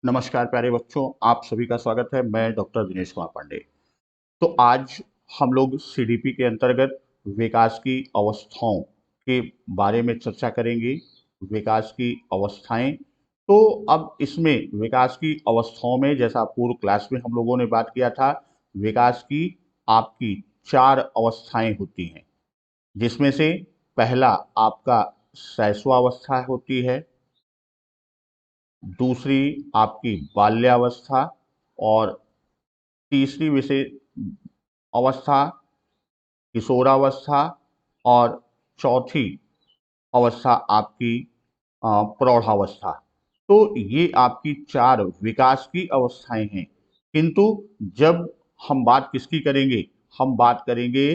नमस्कार प्यारे बच्चों, आप सभी का स्वागत है। मैं डॉक्टर दिनेश कुमार पांडे। तो आज हम लोग सीडीपी के अंतर्गत विकास की अवस्थाओं के बारे में चर्चा करेंगे। विकास की अवस्थाएं, तो अब इसमें विकास की अवस्थाओं में, जैसा पूर्व क्लास में हम लोगों ने बात किया था, विकास की आपकी 4 अवस्थाएं होती हैं, जिसमें से पहला आपका शैशवावस्था होती है, दूसरी आपकी बाल्यावस्था, और तीसरी विशेष अवस्था किशोरावस्था, और चौथी अवस्था आपकी प्रौढ़ावस्था। तो ये आपकी 4 विकास की अवस्थाएं हैं। किंतु जब हम बात किसकी करेंगे, हम बात करेंगे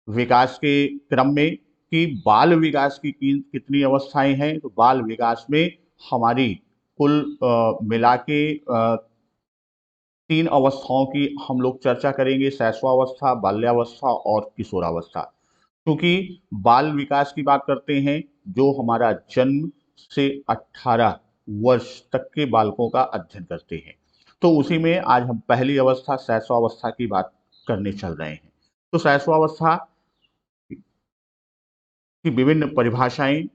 विकास के क्रम में कि बाल विकास की कितनी अवस्थाएं हैं। तो बाल विकास में हमारी कुल मिला के 3 अवस्थाओं की हम लोग चर्चा करेंगे: शैशवावस्था, बाल्यावस्था और किशोरावस्था। क्योंकि बाल विकास की बात करते हैं जो हमारा जन्म से 18 वर्ष तक के बालकों का अध्ययन करते हैं, तो उसी में आज हम पहली अवस्था शैशवावस्था की बात करने चल रहे हैं। तो शैशवावस्था की विभिन्न परिभाषाएं,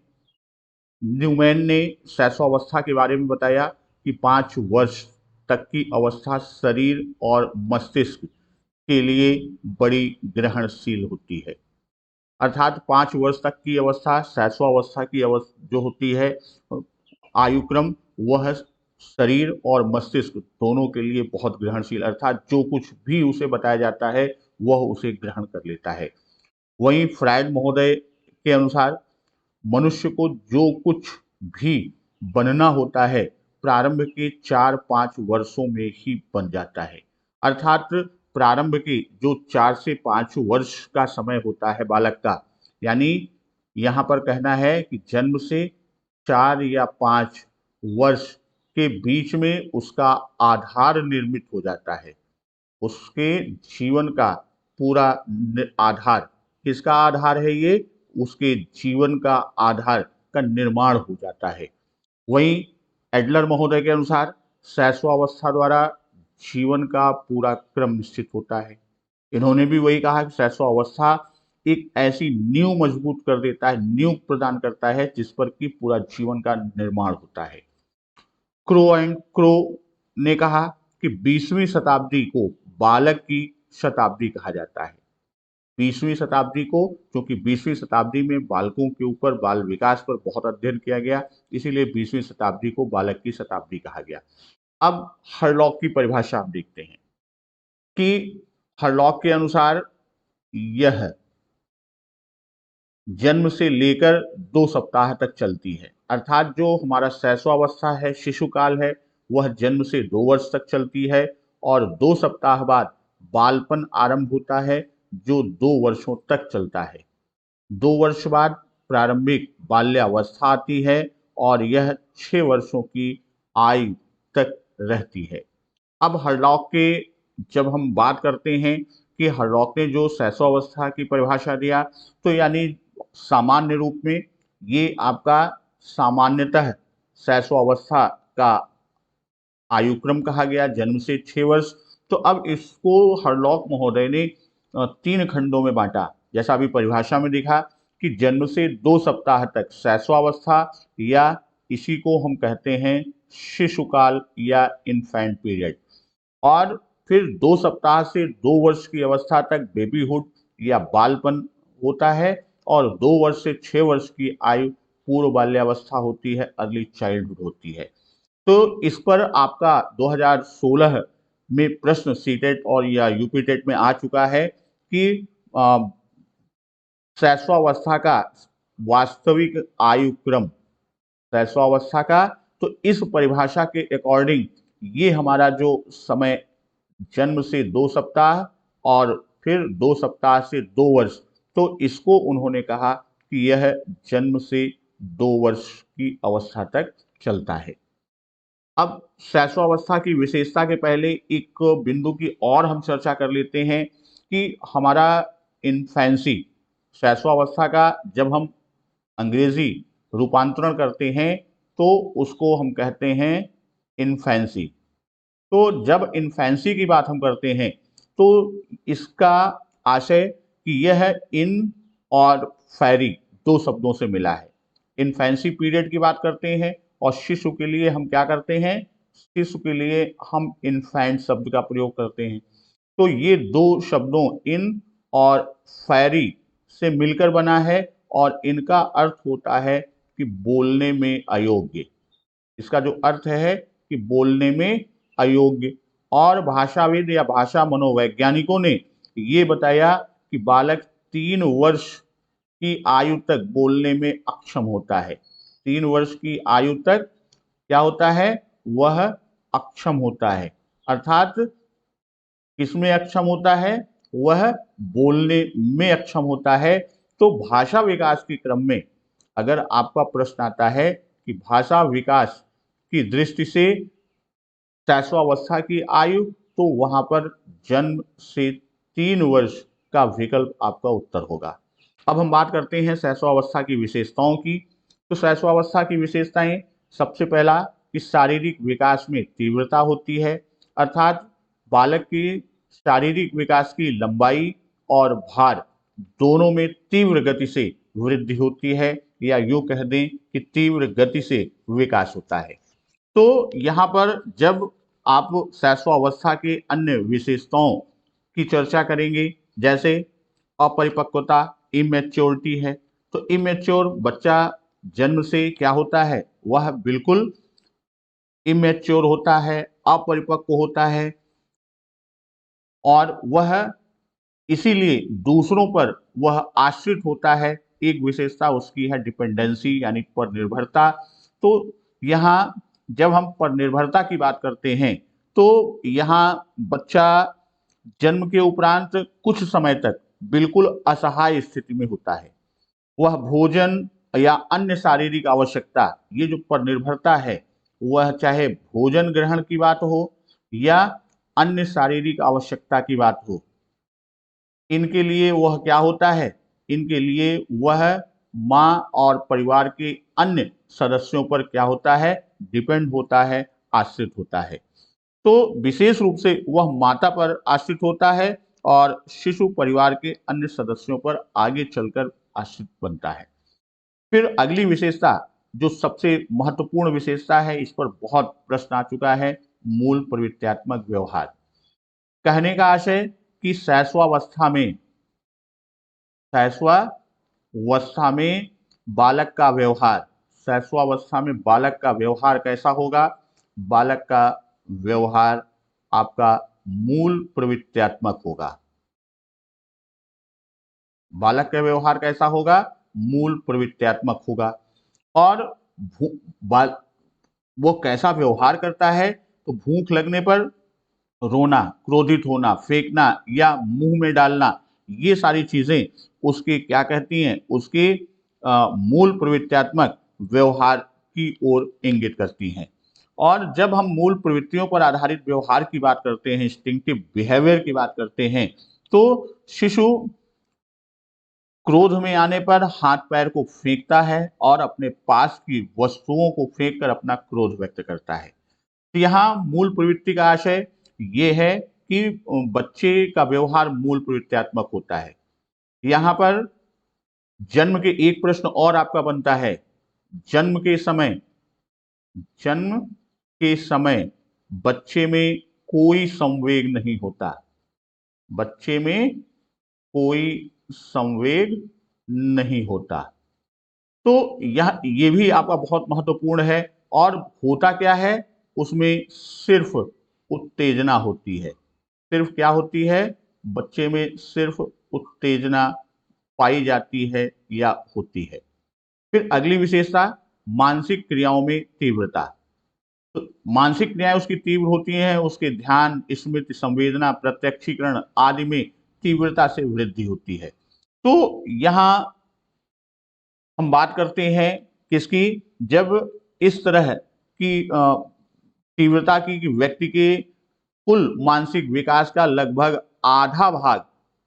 न्यूमैन ने शैशवावस्था के बारे में बताया कि 5 वर्ष तक की अवस्था शरीर और मस्तिष्क के लिए बड़ी ग्रहणशील होती है। अर्थात 5 वर्ष तक की अवस्था शैशवावस्था की अवस्था जो होती है, आयुक्रम, वह शरीर और मस्तिष्क दोनों के लिए बहुत ग्रहणशील, अर्थात जो कुछ भी उसे बताया जाता है वह उसे ग्रहण कर लेता है। वहीं फ्रायड महोदय के अनुसार मनुष्य को जो कुछ भी बनना होता है प्रारंभ के 4-5 वर्षों में ही बन जाता है। अर्थात प्रारंभ के जो 4 से 5 वर्ष का समय होता है बालक का, यानी यहाँ पर कहना है कि जन्म से 4 या 5 वर्ष के बीच में उसका आधार निर्मित हो जाता है। उसके जीवन का पूरा आधार, किसका आधार है ये, उसके जीवन का आधार का निर्माण हो जाता है। वहीं एडलर महोदय के अनुसार शैशवावस्था द्वारा जीवन का पूरा क्रम निश्चित होता है। इन्होंने भी वही कहा कि शैशवावस्था एक ऐसी नींव मजबूत कर देता है, नींव प्रदान करता है जिस पर कि पूरा जीवन का निर्माण होता है। क्रो ने कहा कि 20वीं शताब्दी को बालक की शताब्दी कहा जाता है। 20वीं शताब्दी को, क्योंकि 20वीं शताब्दी में बालकों के ऊपर, बाल विकास पर बहुत अध्ययन किया गया, इसीलिए 20वीं शताब्दी को बालक की शताब्दी कहा गया। अब हरलॉक की परिभाषा हम देखते हैं कि हरलॉक के अनुसार यह जन्म से लेकर 2 सप्ताह तक चलती है। अर्थात जो हमारा शैशवावस्था है, शिशुकाल है, वह जन्म से 2 वर्ष तक चलती है, और 2 सप्ताह बाद बालपन आरंभ होता है जो 2 वर्षों तक चलता है। 2 वर्ष बाद प्रारंभिक बाल्यावस्था आती है और यह 6 वर्षों की आयु तक रहती है। अब हरलॉक के, जब हम बात करते हैं कि हरलॉक ने जो शैशवावस्था की परिभाषा दिया, तो यानी सामान्य रूप में ये आपका सामान्यतः शैशवावस्था का आयुक्रम कहा गया, जन्म से 6 वर्ष। तो अब इसको हरलॉक महोदय ने 3 खंडों में बांटा, जैसा अभी परिभाषा में दिखा कि जन्म से 2 सप्ताह तक शैशवावस्था, या इसी को हम कहते हैं शिशुकाल या इन्फेंट पीरियड, और फिर 2 सप्ताह से 2 वर्ष की अवस्था तक बेबीहुड या बालपन होता है, और 2 वर्ष से 6 वर्ष की आयु पूर्व बाल्यावस्था होती है, अर्ली चाइल्डहुड होती है। तो इस पर आपका 2016 में प्रश्न सीटेट और या यूपीटेट में आ चुका है कि शैशवावस्था का वास्तविक आयु क्रम, शैशवावस्था का, तो इस परिभाषा के अकॉर्डिंग ये हमारा जो समय जन्म से 2 सप्ताह और फिर 2 सप्ताह से 2 वर्ष, तो इसको उन्होंने कहा कि यह जन्म से 2 वर्ष की अवस्था तक चलता है। अब शैशवावस्था की विशेषता के पहले एक बिंदु की और हम चर्चा कर लेते हैं कि हमारा इन्फेंसी, शैशवावस्था का जब हम अंग्रेजी रूपांतरण करते हैं तो उसको हम कहते हैं इन्फेंसी। तो जब इन्फेंसी की बात हम करते हैं तो इसका आशय कि यह इन और फैरी दो शब्दों से मिला है। इन्फेंसी पीरियड की बात करते हैं और शिशु के लिए हम क्या करते हैं, शिशु के लिए हम इन्फेंट शब्द का प्रयोग करते हैं। तो ये दो शब्दों इन और फैरी से मिलकर बना है और इनका अर्थ होता है कि बोलने में अयोग्य। इसका जो अर्थ है कि बोलने में अयोग्य। और भाषाविद या भाषा मनोवैज्ञानिकों ने ये बताया कि बालक 3 वर्ष की आयु तक बोलने में अक्षम होता है। 3 वर्ष की आयु तक क्या होता है, वह अक्षम होता है। अर्थात किसमें अक्षम होता है, वह बोलने में अक्षम होता है। तो भाषा विकास के क्रम में अगर आपका प्रश्न आता है कि भाषा विकास की दृष्टि से शैशवावस्था की आयु, तो वहां पर जन्म से 3 वर्ष का विकल्प आपका उत्तर होगा। अब हम बात करते हैं शैशवावस्था की विशेषताओं की। तो शैशवावस्था की विशेषताएं, सबसे पहला कि शारीरिक विकास में तीव्रता होती है, अर्थात बालक की शारीरिक विकास की लंबाई और भार दोनों में तीव्र गति से वृद्धि होती है, या यूं कह दें कि तीव्र गति से विकास होता है। तो यहाँ पर जब आप शैशवावस्था के अन्य विशेषताओं की चर्चा करेंगे, जैसे अपरिपक्वता, इमेच्योरिटी है, तो इमेच्योर बच्चा जन्म से क्या होता है, वह बिल्कुल इमेच्योर होता है, अपरिपक्व होता है, और वह इसीलिए दूसरों पर वह आश्रित होता है। एक विशेषता उसकी है डिपेंडेंसी, यानी पर निर्भरता। तो यहाँ जब हम पर निर्भरता की बात करते हैं तो यहाँ बच्चा जन्म के उपरांत कुछ समय तक बिल्कुल असहाय स्थिति में होता है। वह भोजन या अन्य शारीरिक आवश्यकता, ये जो पर निर्भरता है, वह चाहे भोजन ग्रहण की बात हो या अन्य शारीरिक आवश्यकता की बात हो, इनके लिए वह क्या होता है, इनके लिए वह माँ और परिवार के अन्य सदस्यों पर क्या होता है, डिपेंड होता है, आश्रित होता है। तो विशेष रूप से वह माता पर आश्रित होता है और शिशु परिवार के अन्य सदस्यों पर आगे चलकर आश्रित बनता है। फिर अगली विशेषता, जो सबसे महत्वपूर्ण विशेषता है, इस पर बहुत प्रश्न आ चुका है, मूल प्रवृत्त्यात्मक व्यवहार। कहने का आशय कि शैशवावस्था में बालक का व्यवहार, शैशवावस्था में बालक का व्यवहार कैसा होगा, बालक का व्यवहार आपका मूल प्रवृत्त्यात्मक होगा। बालक का व्यवहार कैसा होगा, मूल प्रवृत्त्यात्मक होगा। और वो कैसा व्यवहार करता है, तो भूख लगने पर रोना, क्रोधित होना, फेंकना या मुंह में डालना, ये सारी चीजें उसके क्या कहती हैं, उसके मूल प्रवृत्त्यात्मक व्यवहार की ओर इंगित करती हैं। और जब हम मूल प्रवृत्तियों पर आधारित व्यवहार की बात करते हैं, इंस्टिंक्टिव बिहेवियर की बात करते हैं, तो शिशु क्रोध में आने पर हाथ पैर को फेंकता है और अपने पास की वस्तुओं को फेंक कर अपना क्रोध व्यक्त करता है। तो यहाँ मूल प्रवृत्ति का आशय ये है कि बच्चे का व्यवहार मूल प्रवृत्त्यात्मक होता है। यहाँ पर जन्म के एक प्रश्न और आपका बनता है, जन्म के समय बच्चे में कोई संवेग नहीं होता, बच्चे में कोई संवेग नहीं होता। तो यह ये भी आपका बहुत महत्वपूर्ण है। और होता क्या है, उसमें सिर्फ उत्तेजना होती है। सिर्फ क्या होती है, बच्चे में सिर्फ उत्तेजना पाई जाती है या होती है। फिर अगली विशेषता, मानसिक क्रियाओं में तीव्रता। तो मानसिक क्रियाएं उसकी तीव्र होती हैं, उसके ध्यान, स्मृति, संवेदना, प्रत्यक्षीकरण आदि में तीव्रता से वृद्धि होती है। तो यहाँ हम बात करते हैं किसकी, जब इस तरह की तीव्रता की कि व्यक्ति के कुल मानसिक विकास का लगभग आधा भाग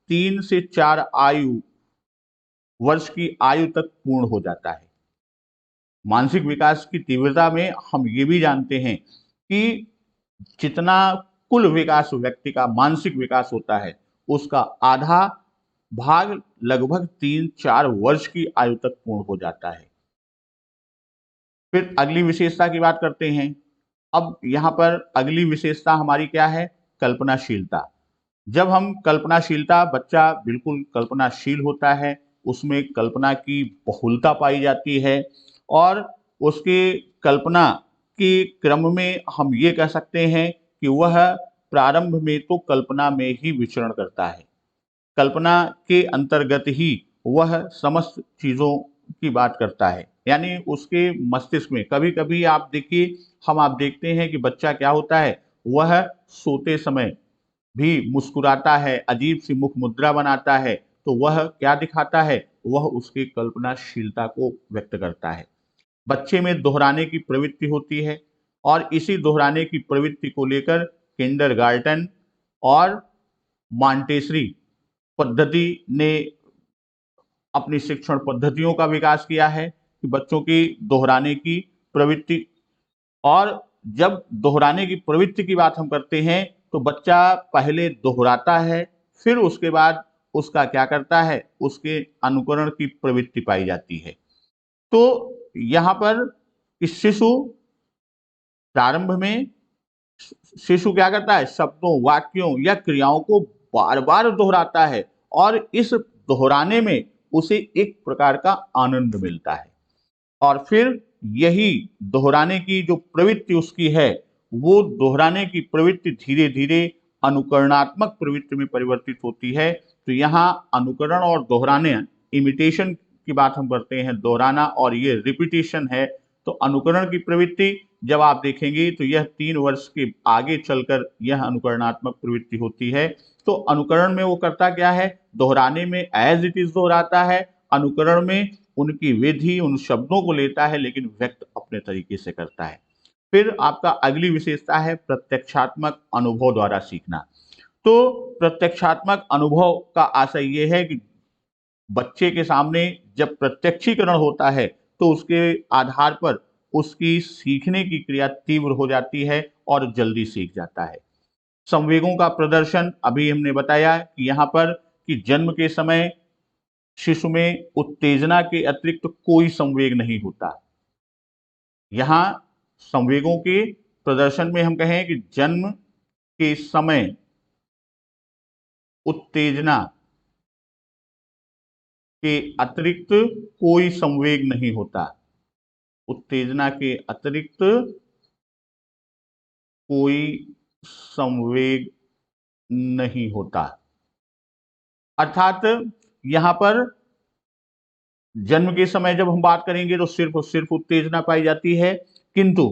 3 से 4 वर्ष की आयु तक पूर्ण हो जाता है। मानसिक विकास की तीव्रता में हम ये भी जानते हैं कि जितना कुल विकास व्यक्ति का मानसिक विकास होता है, उसका आधा भाग लगभग 3-4 वर्ष की आयु तक पूर्ण हो जाता है। फिर अगली विशेषता की बात करते हैं। अब यहाँ पर अगली विशेषता हमारी क्या है? कल्पनाशीलता। जब हम कल्पनाशीलता, बच्चा बिल्कुल कल्पनाशील होता है, उसमें कल्पना की बहुलता पाई जाती है और उसके कल्पना के क्रम में हम ये कह सकते हैं कि वह प्रारंभ में तो कल्पना में ही विचरण करता है। कल्पना के अंतर्गत ही वह समस्त चीजों की बात करता है। यानी उसके मस्तिष्क में कभी कभी आप देखिए, आप देखते हैं कि बच्चा क्या होता है, वह सोते समय भी मुस्कुराता है, अजीब सी मुख मुद्रा बनाता है, तो वह क्या दिखाता है? वह उसकी कल्पनाशीलता को व्यक्त करता है। बच्चे में दोहराने की प्रवृत्ति होती है और इसी दोहराने की प्रवृत्ति को लेकर किंडरगार्टन और मॉन्टेसरी पद्धति ने अपनी शिक्षण पद्धतियों का विकास किया है कि बच्चों की दोहराने की प्रवृत्ति, और जब दोहराने की प्रवृत्ति की बात हम करते हैं तो बच्चा पहले दोहराता है, फिर उसके बाद उसका क्या करता है, उसके अनुकरण की प्रवृत्ति पाई जाती है। तो यहाँ पर इस शिशु प्रारंभ में शिशु क्या करता है, शब्दों, वाक्यों या क्रियाओं को बार बार दोहराता है और इस दोहराने में उसे एक प्रकार का आनंद मिलता है। और फिर यही दोहराने की जो प्रवृत्ति उसकी है, वो दोहराने की प्रवृत्ति धीरे धीरे अनुकरणात्मक प्रवृत्ति में परिवर्तित होती है। तो यहाँ अनुकरण और दोहराने, इमिटेशन की बात हम करते हैं, दोहराना, और ये रिपीटिशन है। तो अनुकरण की प्रवृत्ति जब आप देखेंगे तो यह 3 वर्ष के आगे चलकर यह अनुकरणात्मक प्रवृत्ति होती है। तो अनुकरण में वो करता क्या है, दोहराने में एज इट इज दोहराता है, अनुकरण में उनकी विधि, उन शब्दों को लेता है लेकिन व्यक्त अपने तरीके से करता है। फिर आपका अगली विशेषता है प्रत्यक्षात्मक अनुभव द्वारा सीखना। तो प्रत्यक्षात्मक अनुभव का आशय यह है कि बच्चे के सामने जब प्रत्यक्षीकरण होता है तो उसके आधार पर उसकी सीखने की क्रिया तीव्र हो जाती है और जल्दी सीख जाता है। संवेगों का प्रदर्शन, अभी हमने बताया कि यहाँ पर कि जन्म के समय शिशु में उत्तेजना के अतिरिक्त कोई संवेग नहीं होता। यहाँ संवेगों के प्रदर्शन में हम कहें कि जन्म के समय उत्तेजना के अतिरिक्त कोई संवेग नहीं होता। उत्तेजना के अतिरिक्त कोई संवेग नहीं होता। अर्थात यहाँ पर जन्म के समय जब हम बात करेंगे तो सिर्फ और सिर्फ उत्तेजना पाई जाती है, किंतु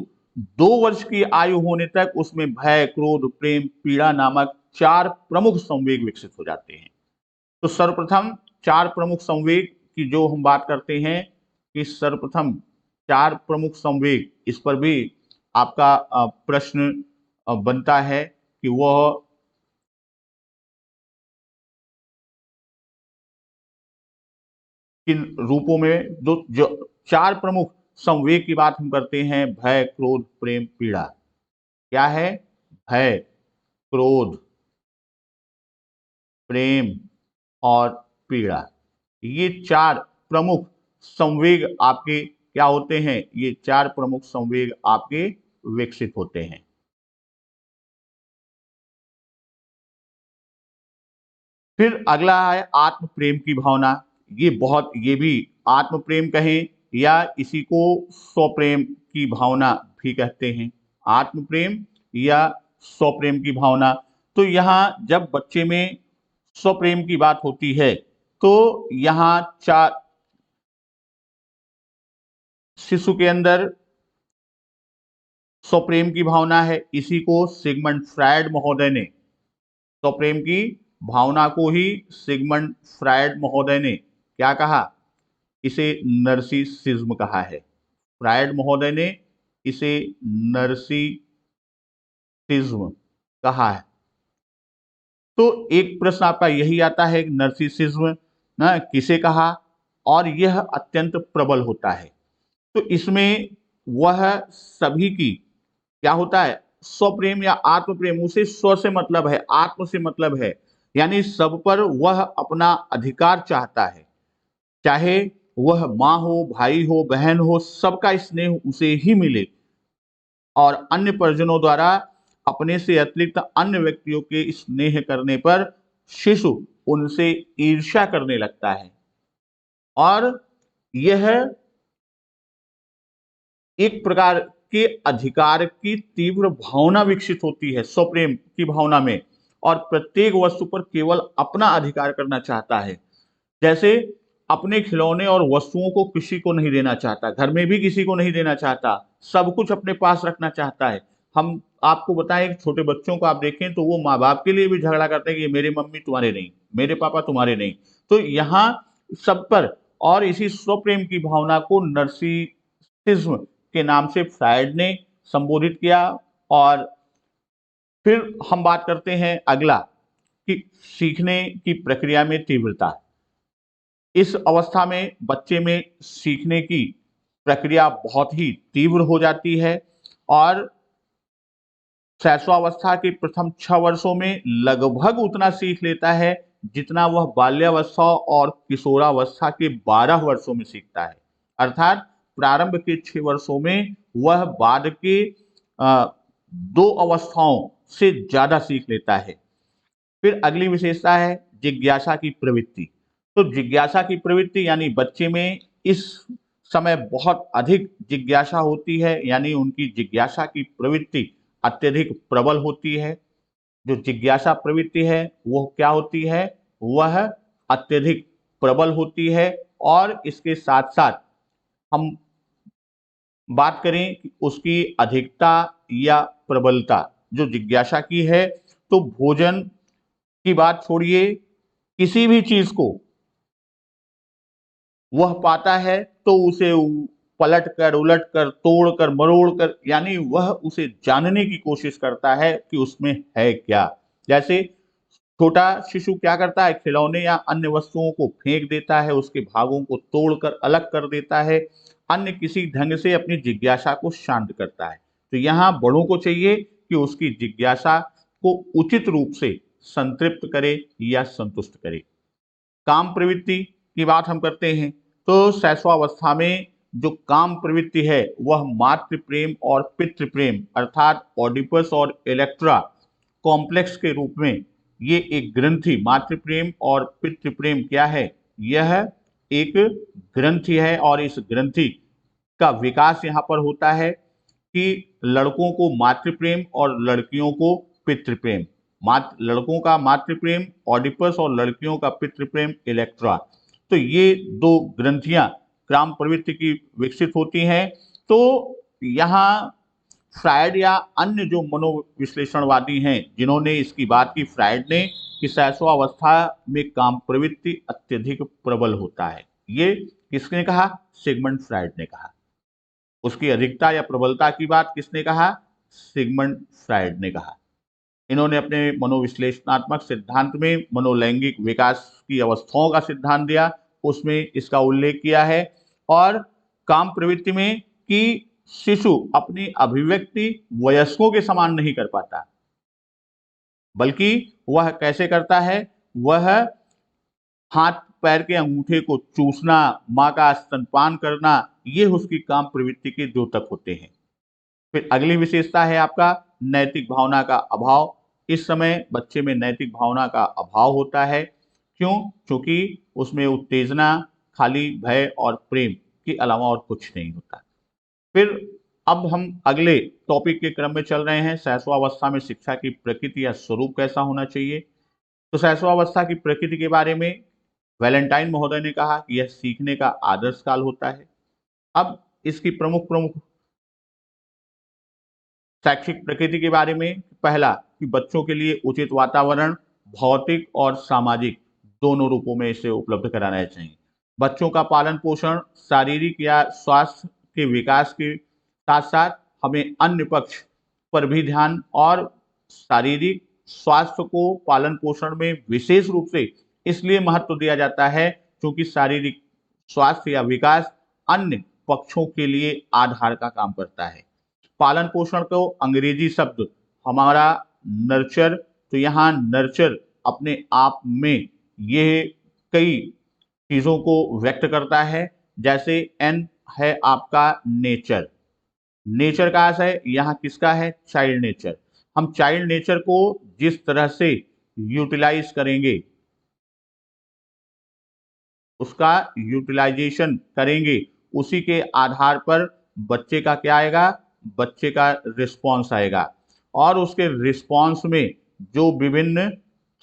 2 वर्ष की आयु होने तक उसमें भय, क्रोध, प्रेम, पीड़ा नामक 4 प्रमुख संवेग विकसित हो जाते हैं। तो सर्वप्रथम 4 प्रमुख संवेग की जो हम बात करते हैं कि सर्वप्रथम 4 प्रमुख संवेग, इस पर भी आपका प्रश्न बनता है कि वह किन रूपों में, जो 4 प्रमुख संवेग की बात हम करते हैं, भय, क्रोध, प्रेम, पीड़ा। क्या है? भय, क्रोध, प्रेम और पीड़ा। ये 4 प्रमुख संवेग आपके क्या होते हैं? ये 4 प्रमुख संवेग आपके विकसित होते हैं। फिर अगला है आत्म प्रेम की भावना। ये भी आत्म प्रेम कहें या इसी को स्वप्रेम की भावना भी कहते हैं। आत्म प्रेम या स्वप्रेम की भावना। तो यहाँ जब बच्चे में स्वप्रेम की बात होती है तो यहाँ चार शिशु के अंदर स्वप्रेम की भावना है। इसी को सिगमंड फ्रायड महोदय ने, स्वप्रेम की भावना को ही सिगमंड फ्रायड महोदय ने क्या कहा? इसे नर्सिसिज्म कहा है। फ्रायड महोदय ने इसे नर्सिसिज्म कहा है। तो एक प्रश्न आपका यही आता है कि नर्सिसिज्म ना किसे कहा, और यह अत्यंत प्रबल होता है। तो इसमें वह सभी की क्या होता है, स्वप्रेम या आत्म प्रेम, उसे स्व से मतलब है, आत्म से मतलब है, यानी सब पर वह अपना अधिकार चाहता है। चाहे वह माँ हो, भाई हो, बहन हो, सबका स्नेह उसे ही मिले। और अन्य परिजनों द्वारा अपने से अतिरिक्त अन्य व्यक्तियों के स्नेह करने पर शिशु उनसे ईर्ष्या करने लगता है। और यह एक प्रकार के अधिकार की तीव्र भावना विकसित होती है स्वप्रेम की भावना में, और प्रत्येक वस्तु पर केवल अपना अधिकार करना चाहता है। जैसे अपने खिलौने और वस्तुओं को किसी को नहीं देना चाहता, घर में भी किसी को नहीं देना चाहता, सब कुछ अपने पास रखना चाहता है। हम आपको बताएं, छोटे बच्चों को आप देखें तो वो माँ बाप के लिए भी झगड़ा करते हैं कि मेरे मम्मी तुम्हारे नहीं, मेरे पापा तुम्हारे नहीं। तो यहाँ सब पर, और इसी स्वप्रेम की भावना को नर्सिसिज्म के नाम से फ्रायड ने संबोधित किया। और फिर हम बात करते हैं अगला, कि सीखने की प्रक्रिया में तीव्रता। इस अवस्था में बच्चे में सीखने की प्रक्रिया बहुत ही तीव्र हो जाती है, और शैशवावस्था के प्रथम 6 वर्षों में लगभग उतना सीख लेता है जितना वह बाल्यावस्था और किशोरावस्था के 12 वर्षों में सीखता है। अर्थात प्रारंभ के 6 वर्षों में वह बाद के 2 अवस्थाओं से ज्यादा सीख लेता है। फिर अगली विशेषता है जिज्ञासा की प्रवृत्ति। तो जिज्ञासा की प्रवृत्ति यानी बच्चे में इस समय बहुत अधिक जिज्ञासा होती है, यानी उनकी जिज्ञासा की प्रवृत्ति अत्यधिक प्रबल होती है। जो जिज्ञासा प्रवृत्ति है वह क्या होती है, वह अत्यधिक प्रबल होती है। और इसके साथ साथ हम बात करें कि उसकी अधिकता या प्रबलता जो जिज्ञासा की है, तो भोजन की बात छोड़िए, किसी भी चीज को वह पाता है तो उसे पलट कर, उलट कर, तोड़ कर, मरोड़ कर, यानी वह उसे जानने की कोशिश करता है कि उसमें है क्या। जैसे छोटा शिशु क्या करता है, खिलौने या अन्य वस्तुओं को फेंक देता है, उसके भागों को तोड़कर अलग कर देता है, अन्य किसी ढंग से अपनी जिज्ञासा को शांत करता है। तो यहाँ बड़ों को चाहिए कि उसकी जिज्ञासा को उचित रूप से संतृप्त करे या संतुष्ट करे। काम प्रवृत्ति की बात हम करते हैं, तो शैशवावस्था में जो काम प्रवृत्ति है वह मातृ प्रेम और पितृ प्रेम अर्थात ऑडिपस और इलेक्ट्रा कॉम्प्लेक्स के रूप में ये एक ग्रंथि, मातृ प्रेम और पितृ प्रेम क्या है, यह एक ग्रंथि है। और इस ग्रंथि का विकास यहाँ पर होता है कि लड़कों को मातृ प्रेम और लड़कियों को पितृ प्रेम, लड़कों का मातृ प्रेम ऑडिपस और लड़कियों का पितृ प्रेम इलेक्ट्रा। तो ये दो ग्रंथियां काम प्रवृत्ति की विकसित होती हैं। तो यहाँ फ्रायड या अन्य जो मनोविश्लेषणवादी हैं जिन्होंने इसकी बात की, फ्रायड ने, कि शैशवावस्था में काम प्रवृत्ति अत्यधिक प्रबल होता है। ये किसने कहा, सिगमंड फ्रायड ने कहा। उसकी अधिकता या प्रबलता की बात किसने कहा, सिगमंड फ्रायड ने कहा। इन्होंने अपने मनोविश्लेषणात्मक सिद्धांत में मनोलैंगिक विकास की अवस्थाओं का सिद्धांत दिया, उसमें इसका उल्लेख किया है। और काम प्रवृत्ति में कि शिशु अपनी अभिव्यक्ति वयस्कों के समान नहीं कर पाता, बल्कि वह कैसे करता है, वह हाथ पैर के अंगूठे को चूसना, माँ का स्तनपान करना, ये उसकी काम प्रवृत्ति के द्योतक होते हैं। फिर अगली विशेषता है आपका नैतिक भावना का अभाव। इस समय बच्चे में नैतिक भावना का अभाव होता है। क्यों, क्योंकि उसमें उत्तेजना, खाली भय और प्रेम के अलावा और कुछ नहीं होता। फिर अब हम अगले टॉपिक के क्रम में चल रहे हैं, शैशवावस्था में शिक्षा की प्रकृति या स्वरूप कैसा होना चाहिए। तो शैशवावस्था की प्रकृति के बारे में वैलेंटाइन महोदय ने कहा कि यह सीखने का आदर्श काल होता है। अब इसकी प्रमुख प्रमुख शैक्षिक प्रकृति के बारे में, पहला कि बच्चों के लिए उचित वातावरण भौतिक और सामाजिक दोनों रूपों में इसे उपलब्ध कराना चाहिए। बच्चों का पालन पोषण शारीरिक या स्वास्थ्य के विकास के साथ साथ हमें अन्य पक्ष पर भी ध्यान, और शारीरिक स्वास्थ्य को पालन पोषण में विशेष रूप से इसलिए महत्व दिया जाता है क्योंकि शारीरिक स्वास्थ्य या विकास अन्य पक्षों के लिए आधार का काम करता है। पालन पोषण को अंग्रेजी शब्द हमारा नर्चर, तो यहाँ नर्चर अपने आप में ये कई चीजों को व्यक्त करता है। जैसे एन है आपका नेचर, नेचर का अर्थ है यहाँ किसका है, चाइल्ड नेचर। हम चाइल्ड नेचर को जिस तरह से यूटिलाइज करेंगे, उसका यूटिलाइजेशन करेंगे, उसी के आधार पर बच्चे का क्या आएगा, बच्चे का रिस्पॉन्स आएगा। और उसके रिस्पॉन्स में जो विभिन्न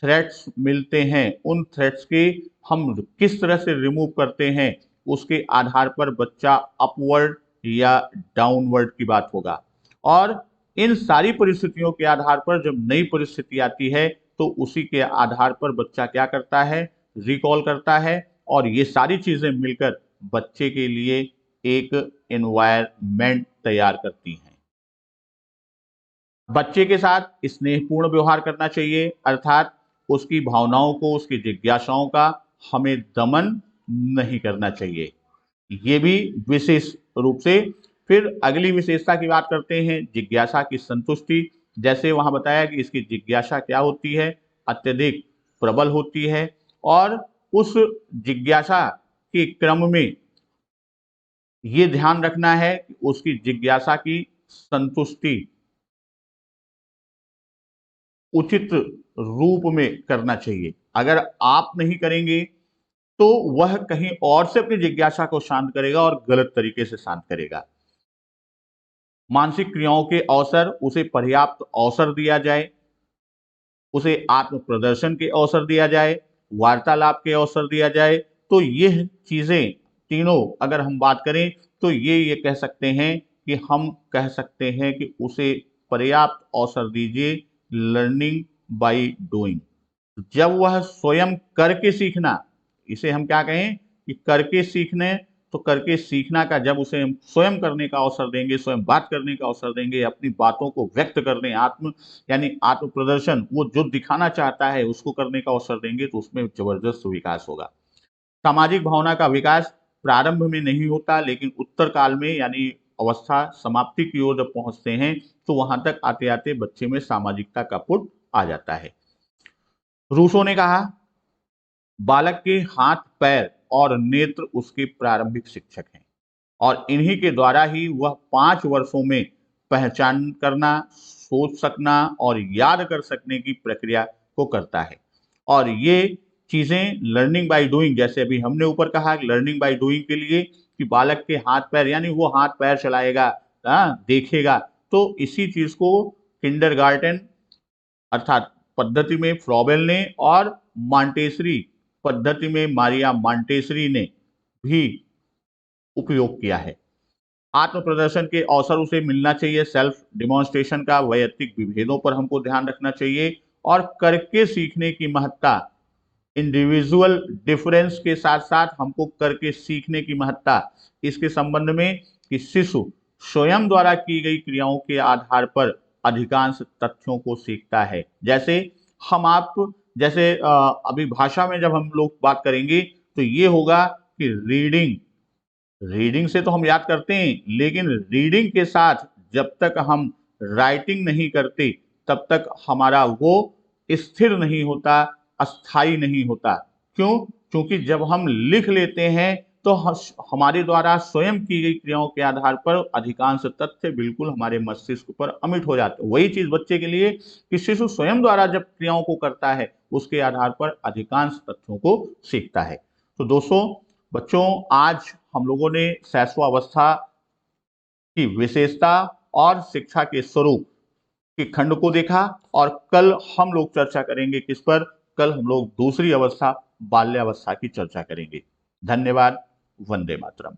थ्रेट्स मिलते हैं, उन थ्रेट्स के हम किस तरह से रिमूव करते हैं, उसके आधार पर बच्चा अपवर्ड या डाउनवर्ड की बात होगा। और इन सारी परिस्थितियों के आधार पर जब नई परिस्थिति आती है तो उसी के आधार पर बच्चा क्या करता है, रिकॉल करता है, और ये सारी चीजें मिलकर बच्चे के लिए एक एनवायरनमेंट तैयार करती हैं। बच्चे के साथ स्नेहपूर्ण व्यवहार करना चाहिए, अर्थात उसकी भावनाओं को, उसकी जिज्ञासाओं का हमें दमन नहीं करना चाहिए। ये भी विशेष रूप से। फिर अगली विशेषता की बात करते हैं, जिज्ञासा की संतुष्टि। जैसे वहां बताया कि इसकी जिज्ञासा क्या होती है, अत्यधिक प्रबल होती है, और उस जिज्ञासा के क्रम में ये ध्यान रखना है कि उसकी जिज्ञासा की संतुष्टि उचित रूप में करना चाहिए। अगर आप नहीं करेंगे तो वह कहीं और से अपनी जिज्ञासा को शांत करेगा और गलत तरीके से शांत करेगा। मानसिक क्रियाओं के अवसर, उसे पर्याप्त अवसर दिया जाए, उसे आत्म प्रदर्शन के अवसर दिया जाए, वार्तालाप के अवसर दिया जाए। तो यह चीजें तीनों अगर हम बात करें तो ये कह सकते हैं कि हम कह सकते हैं कि उसे पर्याप्त अवसर दीजिए। लर्निंग बाय डूइंग, जब वह स्वयं करके सीखना, इसे हम क्या कहें कि करके सीखने, तो करके सीखना का जब उसे हम स्वयं करने का अवसर देंगे, स्वयं बात करने का अवसर देंगे, अपनी बातों को व्यक्त करने, आत्म यानी आत्म प्रदर्शन, वो जो दिखाना चाहता है उसको करने का अवसर देंगे, तो उसमें जबरदस्त विकास होगा। सामाजिक भावना का विकास प्रारंभ में नहीं होता, लेकिन उत्तर काल में यानी अवस्था समाप्ति की ओर जब पहुंचते हैं तो वहां तक आते आते बच्चे में सामाजिकता का पुट आ जाता है। रूसो ने कहा, बालक के हाथ, पैर और नेत्र उसके प्रारंभिक शिक्षक हैं, और इन्हीं के द्वारा ही वह 5 वर्षों में पहचान करना, सोच सकना और याद कर सकने की प्रक्रिया को करता है। और ये चीजें लर्निंग बाय डूइंग, जैसे अभी हमने ऊपर कहा लर्निंग बाय डूइंग के लिए कि बालक के हाथ पैर, यानी वो हाथ पैर चलाएगा, देखेगा, तो इसी चीज को किंडरगार्टन अर्थात पद्धति में फ्रॉबेल ने और मॉन्टेसरी पद्धति में मारिया मॉन्टेसरी ने भी उपयोग किया है। आत्म प्रदर्शन के अवसर उसे मिलना चाहिए, सेल्फ डिमॉन्स्ट्रेशन का वैयक्तिक विभेदों पर हमको ध्यान रखना चाहिए, और करके सीखने की महत्ता, इंडिविजुअल डिफरेंस के साथ साथ हमको करके सीखने की महत्ता, इसके संबंध में कि शिशु स्वयं द्वारा की गई क्रियाओं के आधार पर अधिकांश तथ्यों को सीखता है। जैसे हम आप जैसे अभी भाषा में जब हम लोग बात करेंगे तो ये होगा कि रीडिंग से तो हम याद करते हैं, लेकिन रीडिंग के साथ जब तक हम राइटिंग नहीं करते तब तक हमारा वो स्थिर नहीं होता, अस्थाई नहीं होता। क्यों? क्योंकि जब हम लिख लेते हैं तो हमारे द्वारा स्वयं की गई क्रियाओं के आधार पर अधिकांश तथ्य बिल्कुल हमारे मस्तिष्क पर अमिट हो जाते हैं। वही चीज बच्चे के लिए कि शिशु स्वयं द्वारा जब क्रियाओं को करता है उसके आधार पर अधिकांश तथ्यों को सीखता है। तो दोस्तों, बच्चों, आज हम लोगों ने शैशवावस्था की विशेषता और शिक्षा के स्वरूप के खंड को देखा, और कल हम लोग चर्चा करेंगे किस पर, कल हम लोग दूसरी अवस्था बाल्यावस्था की चर्चा करेंगे। धन्यवाद। वंदे मातरम।